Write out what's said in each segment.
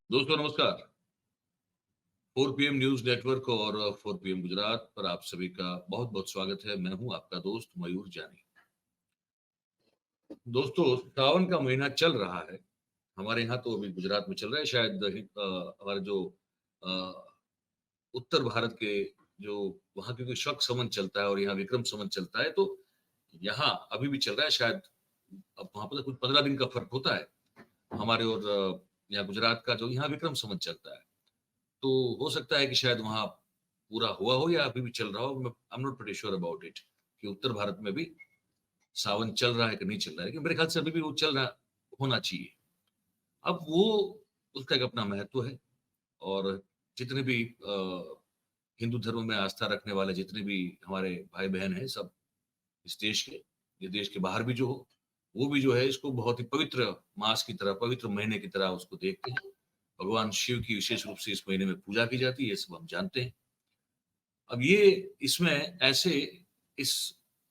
दोस्तों नमस्कार। 4 PM news network और 4 पीएम गुजरात पर आप सभी का बहुत-बहुत स्वागत है। मैं हूँ आपका दोस्त मयूर जानी। दोस्तों, सावन का महीना चल रहा है। हमारे यहाँ तो अभी गुजरात में चल रहा है शायद हमारे जो अ, उत्तर भारत के जो वहाँ क्योंकि शक समन चलता है और यहाँ विक्रम संवत चलता है, तो यहाँ अभी भी चल रहा है शायद अब वहाँ पर कुछ 15 दिन का फ़र्क होता है। हमारे और यहाँ गुजरात का जो यहाँ विक्रम संवत चलता है। तो हो सकता है कि शायद वहाँ पूरा हुआ हो या अभी भी चल रहा हो। मैं I am not pretty sure about it कि उत्तर भारत में भी सावन चल रहा है कि नहीं चल रहा है, लेकिन मेरे ख्याल से अभी भी वो चल रहा होना चाहिए। अब वो उसका एक अपना महत्व है और जितने भी हिंदू धर्म में आस्था रखने वाले जितने भी हमारे भाई-बहन हैं सब इस देश के, ये देश के बाहर भी जो हो, वो भी जो है इसको बहुत ही पवित्र मास की तरह, पवित्र महीने की तरह उसको देखते हैं। भगवान शिव की विशेष रूप से इस महीने में पूजा की जाती है, ये सब हम जानते हैं। अब ये इसमें ऐसे इस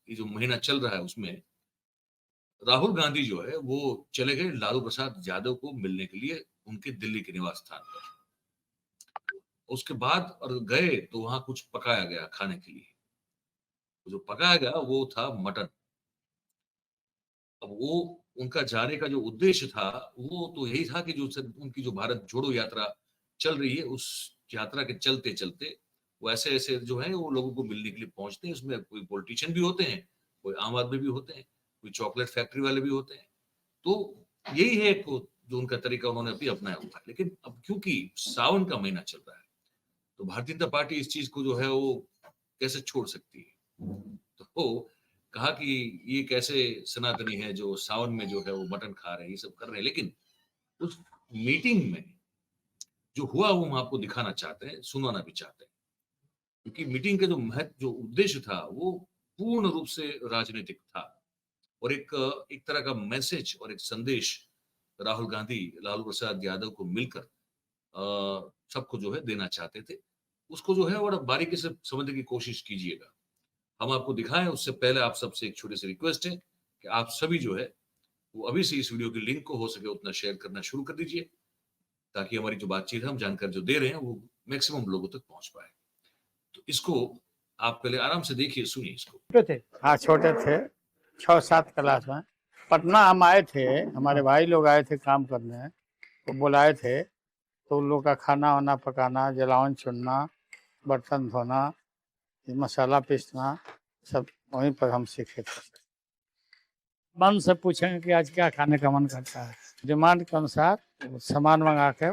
ये जो महीना चल रहा है उसमें राहुल गांधी जो है वो चले गए लालू प्रसाद यादव को मिलने के लिए उनके दिल्ली के निवास स्थान पर। उसके बाद और गए तो वहाँ कुछ पकाया गया खाने के लिए। जो पकाया गया वो था मटन। अब वो उनका जाने का जो उद्देश्य था, वो तो यही था कि जो उनकी जो भारत जोड़ो यात्रा चल रही है, उस यात्रा के चलते-चलते वो ऐसे-ऐसे जो है वो लोगों को मिलने के लिए पहुँचते हैं। उसमें कोई पॉलिटिशियन भी होते हैं, कोई आम आदमी भी होते हैं, कोई चॉकलेट फैक्ट्री वाले भी होते हैं। तो यही है एक जो उनका तरीका उन्होंने अभी अपनाया हुआ है। लेकिन अब क्योंकि सावन का महीना चल रहा है, तो भारतीय जनता पार्टी इस चीज़ को जो है वो कैसे छोड़ सकती है? तो कहा कि ये कैसे सनातनी है जो सावन में जो है वो मटन खा रहे हैं, ये सब कर रहे हैं। लेकिन उस मीटिंग में जो हुआ वो हम आपको दिखाना चाहते हैं, सुनाना भी चाहते हैं। क्योंकि मीटिंग का जो जो उद्देश्य था वो पूर्ण रूप से राजनीतिक था और एक तरह का मैसेज और एक संदेश राहुल गांधी, लालू प्रसाद यादव को मिलकर सबको जो है देना चाहते थे। उसको जो है बड़ा बारीकी से समझने की कोशिश कीजिएगा। हम आपको दिखाएँ उससे पहले आप सबसे एक छोटी-सी रिक्वेस्ट है कि आप सभी जो है, वो अभी से इस वीडियो के लिंक को हो सके उतना शेयर करना शुरू कर दीजिए, ताकि हमारी जो बातचीत है, हम जानकारी जो दे रहे हैं, वो मैक्सिमम लोगों तक पहुँच पाए। तो इसको आप पहले आराम से देखिए, सुनिए इसको। छोटे थे। हाँ छोटे थे, 6-7 क्लास में। पटना हम आए थे, हमारे भाई लोग आए थे काम करने, तो बुलाए थे, तो उन लोग का खाना वाना पकाना, जलावन चुनना, बर्तन धोना, मसाला पीसना, सब वहीं पर हम सीखे थे। मन से पूछेंगे कि आज क्या खाने का मन करता है, डिमांड के अनुसार सामान मंगा के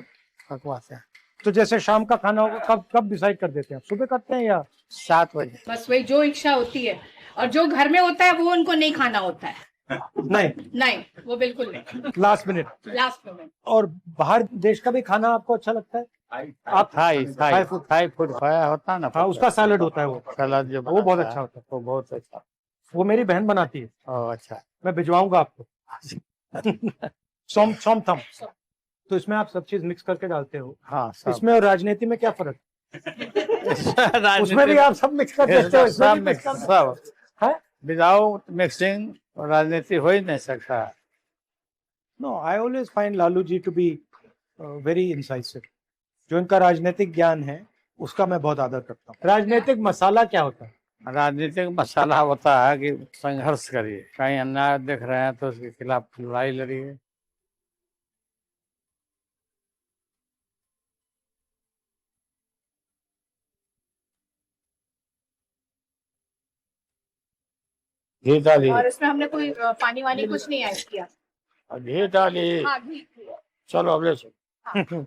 पकवाते हैं। तो जैसे शाम का खाना होगा कब कब डिसाइड कर देते हैं, सुबह करते हैं या 7 बजे? बस वही जो इच्छा होती है, और जो घर में होता है वो उनको नहीं खाना होता है। नहीं? नहीं, वो बिल्कुल नहीं। Last minute. Last moment. और बाहर देश का भी खाना आपको अच्छा लगता है? आप थाई फूड खाया होता है ना। हाँ, उसका सैलड होता है, वो सलाद जो वो बहुत अच्छा होता है। वो बहुत अच्छा। वो मेरी बहन बनाती है, ओह अच्छा। मैं भिजवाऊंगा आपको। सोमथम। तो इसमें आप सब चीज मिक्स करके डालते हो? हाँ सब। इसमें और राजनीति में क्या फर्क है? उसमें भी आप सब मिक्स कर देते हो, इसमें भी मिक्स कर देते हो? सब है। विदाउट मिक्सिंग राजनीति हो ही नहीं सकता। No, I always find Lalu ji to be very incisive. जो इनका राजनीतिक ज्ञान है उसका मैं बहुत आदर करता हूँ। राजनीतिक मसाला क्या होता है? राजनीतिक मसाला होता है कि संघर्ष करिए, कहीं अन्याय देख रहे हैं तो उसके खिलाफ लड़ाई लड़िए। घी डालिए। और इसमें हमने कोई पानी वानी कुछ नहीं ऐड किया। घी डालिए। हाँ, घी। चलो अब ले हाँ।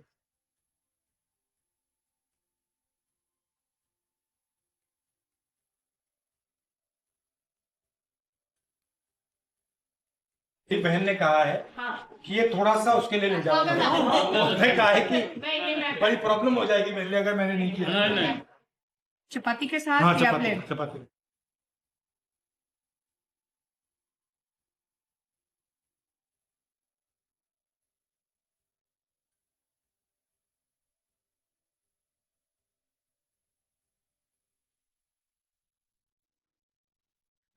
मेरी बहन ने कहा है हाँ। कि ये थोड़ा सा उसके लिए ले जाओ। उसने कहा है कि बड़ी प्रॉब्लम हो जाएगी मेरे लिए अगर मैंने नहीं किया। नहीं। चपाती के साथ हाँ, या चपाती प्लेट? चपाती।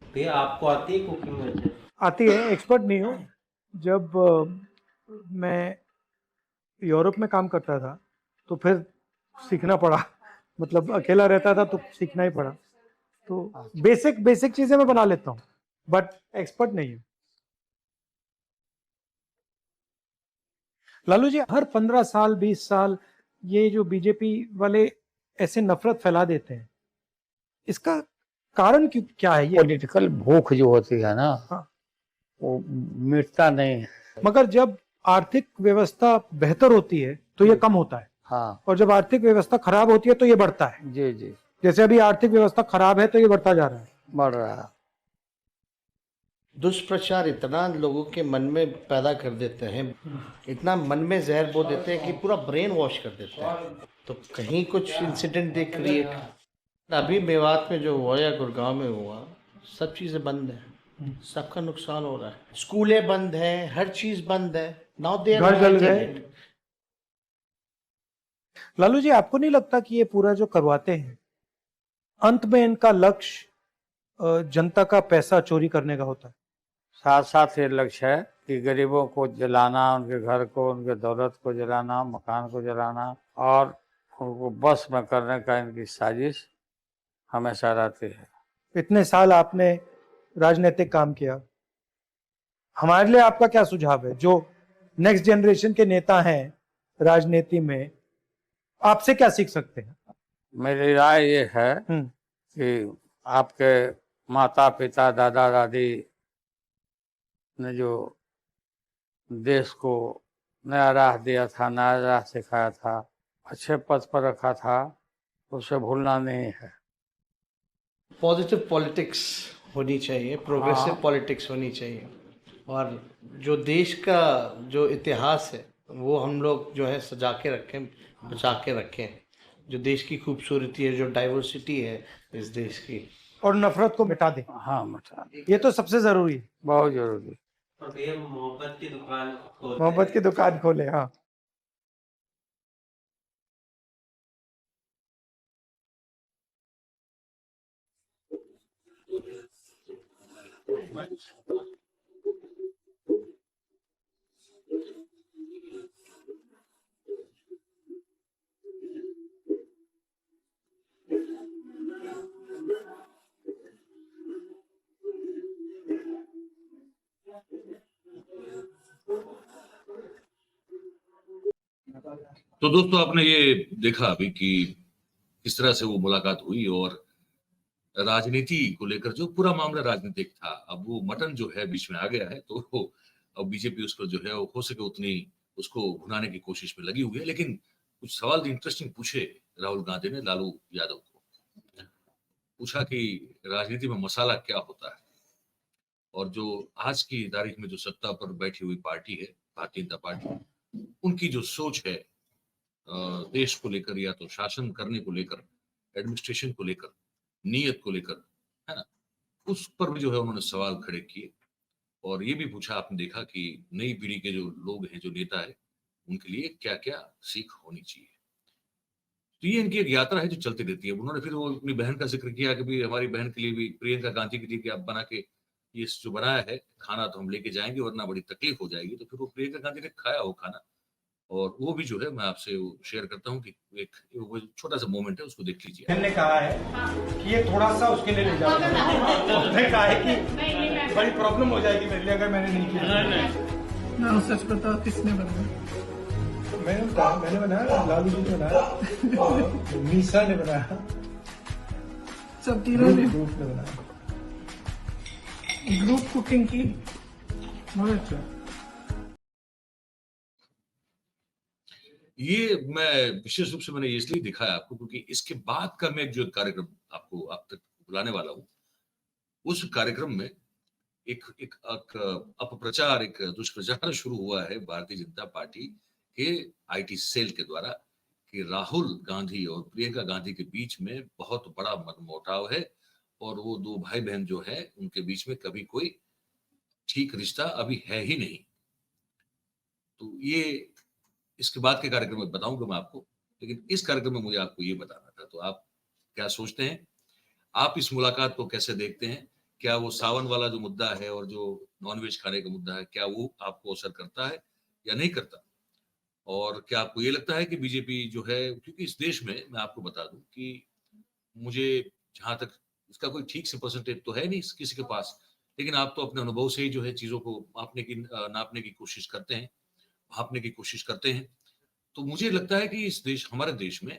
भैया आपको आती है कुकिंग वैसे? आती है, एक्सपर्ट नहीं हूँ। जब मैं यूरोप में काम करता था तो फिर सीखना पड़ा, मतलब अकेला रहता था तो सीखना ही पड़ा। तो बेसिक बेसिक चीजें मैं बना लेता हूँ, बट एक्सपर्ट नहीं हूँ। लालू जी, हर 15 साल 20 साल ये जो बीजेपी वाले ऐसे नफरत फैला देते हैं, इसका कारण क्यों, क्या है ये? पॉलिटिकल भूख जो होती है ना, हाँ। वो मिटता नहीं है। मगर जब आर्थिक व्यवस्था बेहतर होती है तो ये कम होता है, हाँ और जब आर्थिक व्यवस्था खराब होती है तो ये बढ़ता है। जी जी, जैसे अभी आर्थिक व्यवस्था खराब है तो ये बढ़ता जा रहा है। बढ़ रहा है। दुष्प्रचार इतना लोगों के मन में पैदा कर देते हैं, इतना मन में जहर बो देते हैं कि पूरा ब्रेन वॉश कर देते हैं। तो कहीं कुछ इंसिडेंट दे क्रिएट, अभी मेवात में जो हुआ या गुड़गांव में हुआ, सब चीज़ें बंद हैं, सबका नुकसान हो रहा है, स्कूलें बंद हैं, हर चीज़ बंद है। नाउ दे घर जल गए। लालू जी, आपको नहीं लगता कि ये पूरा जो करवाते हैं, अंत में इनका लक्ष्य जनता का पैसा चोरी करने का होता है? साथ साथ ये लक्ष्य है कि गरीबों को जलाना, उनके घर को, उनके दौलत को जलाना, मकान को जलाना, और उनको बस में करने का इनकी साजिश हमेशा रहती है। इतने साल आपने राजनीतिक काम किया, हमारे लिए आपका क्या सुझाव है? जो नेक्स्ट जनरेशन के नेता हैं राजनीति में, आपसे क्या सीख सकते हैं? मेरी राय ये है कि आपके माता पिता दादा दादी ने जो देश को नया राह दिया था, नया राह सिखाया था, अच्छे पद पर रखा था, उसे भूलना नहीं है। पॉजिटिव पॉलिटिक्स होनी चाहिए, प्रोग्रेसिव पॉलिटिक्स होनी चाहिए, और जो देश का जो इतिहास है वो हम लोग जो है सजा के रखें, बचा के रखें। जो देश की खूबसूरती है, जो डाइवर्सिटी है इस देश की, और नफरत को मिटा दें। हाँ, मिटा, ये तो सबसे जरूरी है। बहुत जरूरी। और भैया मोहब्बत की दुकान खोलते मोहब्बत हैं। की दुकान खोले। हाँ, तो दोस्तों, आपने ये देखा अभी कि किस तरह से वो मुलाकात हुई, और राजनीति को लेकर जो पूरा मामला राजनीतिक था, अब वो मटन जो है बीच में आ गया है, तो अब बीजेपी उसको जो है वो हो सके उतनी उसको भुनाने की कोशिश में लगी हुई है। लेकिन कुछ सवाल इंटरेस्टिंग पूछे राहुल गांधी ने लालू यादव को। पूछा कि राजनीति में मसाला क्या होता है, और जो आज की तारीख में जो सत्ता पर बैठी हुई पार्टी है, भारतीय जनता पार्टी, उनकी जो सोच है देश को लेकर, या तो शासन करने को लेकर, एडमिनिस्ट्रेशन को लेकर, नीयत को लेकर, है ना, उस पर भी जो है उन्होंने सवाल खड़े किए। और ये भी पूछा, आपने देखा कि नई पीढ़ी के जो लोग हैं, जो नेता है, उनके लिए क्या क्या सीख होनी चाहिए। तो ये इनकी एक यात्रा है जो चलती रहती है। उन्होंने फिर वो अपनी बहन का जिक्र किया कि भाई हमारी बहन के लिए भी, प्रियंका गांधी के लिए, कि आप बना के ये जो बनाया है खाना तो हम लेके जाएंगे, वरना बड़ी तकलीफ हो जाएगी। तो फिर वो प्रियंका गांधी ने खाया वो खाना, और वो भी जो है मैं आपसे शेयर करता हूँ कि एक वो छोटा सा मोमेंट है, उसको देख लीजिए। ने कहा है कि ये थोड़ा सा उसके लिए ले जाओ। उसने कहा है कि बड़ी प्रॉब्लम हो जाएगी मेरे लिए अगर मैंने नहीं किया। ना सच बताओ, किसने बनाया? मैंने बनाया, लालू जी ने बनाया, मीसा ने बनाया, सब तीनों ने ग्रुप ने बनाया। ग्रुप कुकिंग की। बहुत अच्छा। ये मैं विशेष रूप से मैंने इसलिए दिखाया आपको क्योंकि इसके बाद का मैं जो कार्यक्रम आपको आप तक बुलाने वाला हूँ, उस कार्यक्रम में एक एक अपप्रचार, एक दुष्प्रचार शुरू हुआ है भारतीय जनता पार्टी के आईटी सेल के द्वारा कि राहुल गांधी और प्रियंका गांधी के बीच में बहुत बड़ा मनमुटाव है, और वो दो भाई बहन जो है उनके बीच में कभी कोई ठीक रिश्ता अभी है ही नहीं। तो ये इसके बाद के कार्यक्रम में बताऊंगा मैं आपको, लेकिन इस कार्यक्रम में मुझे आपको ये बताना था। तो आप क्या सोचते हैं, आप इस मुलाकात को कैसे देखते हैं? क्या वो सावन वाला जो मुद्दा है और जो नॉनवेज खाने का मुद्दा है, क्या वो आपको असर करता है या नहीं करता? और क्या आपको ये लगता है कि बीजेपी जो है, क्योंकि इस देश में मैं आपको बता दूं कि मुझे जहां तक इसका कोई ठीक से परसेंटेज तो है नहीं किसी के पास, लेकिन आप तो अपने अनुभव से ही जो है चीजों को नापने की कोशिश करते हैं, भापने की कोशिश करते हैं। तो मुझे लगता है कि इस देश, हमारे देश में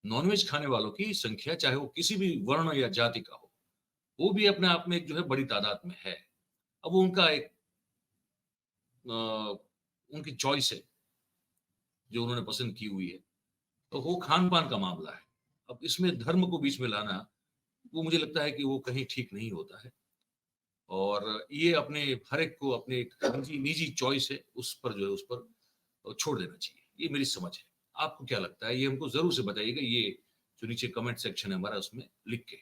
नॉनवेज खाने वालों की संख्या, चाहे वो किसी भी वर्ण या जाति का हो, वो भी अपने आप में एक जो है बड़ी तादाद में है। अब वो उनका एक उनकी चॉइस है जो उन्होंने पसंद की हुई है, तो वो खान पान का मामला है। अब इसमें धर्म को बीच में लाना, वो मुझे लगता है कि वो कहीं ठीक नहीं होता है। और ये अपने हर एक को अपने एक निजी निजी चॉइस है, उस पर जो है उस पर छोड़ देना चाहिए, ये मेरी समझ है। आपको क्या लगता है, ये हमको जरूर से बताइएगा, ये जो नीचे कमेंट सेक्शन है हमारा, उसमें लिख के।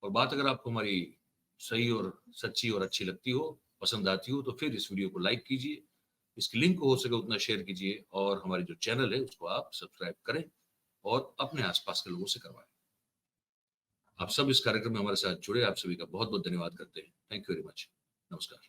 और बात अगर आपको हमारी सही और सच्ची और अच्छी लगती हो, पसंद आती हो, तो फिर इस वीडियो को लाइक कीजिए, इसकी लिंक को हो सके उतना शेयर कीजिए, और हमारे जो चैनल है उसको आप सब्सक्राइब करें और अपने आसपास के लोगों से करवाएं। आप सब इस कार्यक्रम में हमारे साथ जुड़े, आप सभी का बहुत बहुत धन्यवाद करते हैं। Thank you very much. नमस्कार।